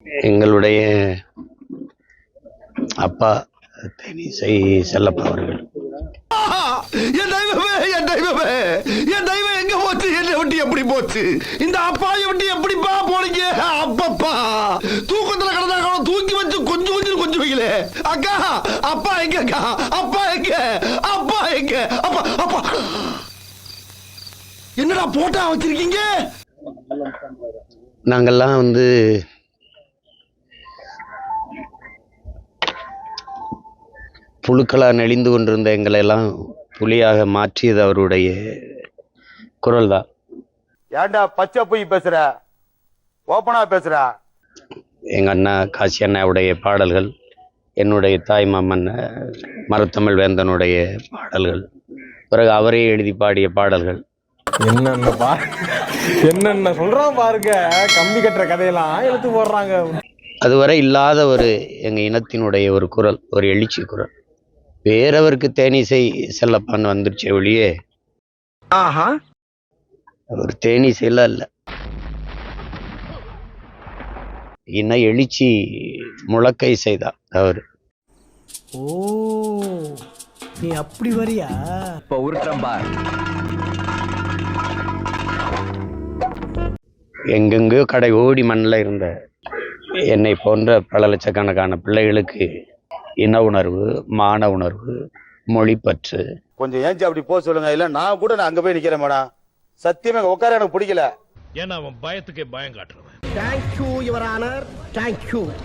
எங்களுடைய அப்பா தேனிசை செல்லப்பா அவர்கள். என் தெய்வமே, என் தெய்வமே, என் தெய்வம் எங்க போச்சு? என்னை விட்டு எப்படி போச்சு? இந்த அப்பாயை விட்டு எப்படிப்பா போனீங்க? அப்பப்பா தூக்கத்துல கிடந்தா தூக்கி வச்சு கொஞ்சம் கொஞ்சம் கொஞ்சம் வைக்கல. அக்கா, அப்பா எங்க? அக்கா, அப்பா எங்க? அப்பா எங்க? அப்பா அப்பா என்னடா போட்டா வச்சிருக்கீங்க? நாங்கெல்லாம் புழுக்களா நெளிந்து கொண்டிருந்த எங்களை எல்லாம் புலியாக மாற்றியது அவருடைய குரல் தான். ஏன்டா பச்சை போய் பேசுற? ஓப்பனா பேசுற? எங்க அண்ணா காசி அண்ணாவுடைய பாடல்கள், என்னுடைய தாய் மாமன் மருத்தமிழ் வேந்தனுடைய பாடல்கள், பிறகு அவரே எழுதி பாடிய பாடல்கள். என்னென்ன சொல்றான் பாருங்க. கம்பி கட்டுற கதையெல்லாம் எழுத்து போடுறாங்க. அதுவரை இல்லாத ஒரு எங்க இனத்தினுடைய ஒரு குரல், ஒரு எழுச்சி குரல். வேறவருக்கு தேனிசை செல்லப்பான்னு வந்துருச்சே ஒழியே ஒரு தேனிசைல இல்ல. இன எழுச்சி முழக்கை செய்தார் அவர். ஓ, நீ அப்படி வரியா? இப்ப உருட்டம்பார். எங்கெங்கோ கடை ஓடி மண்ணில் இருந்த என்னை போன்ற பல லட்சக்கணக்கான பிள்ளைகளுக்கு இன உணர்வு, மான உணர்வு, மொழிப்பற்று. கொஞ்சம் ஏஞ்சி அப்படி போக சொல்லுங்க. இல்ல நான் கூட அங்க போய் நிக்கிறேன் மேடம். சத்தியமா உட்கார எனக்கு பிடிக்கல. ஏன்னா அவன் பயத்துக்கே பயம் காட்டுறவன். Thank you your honour, thank you.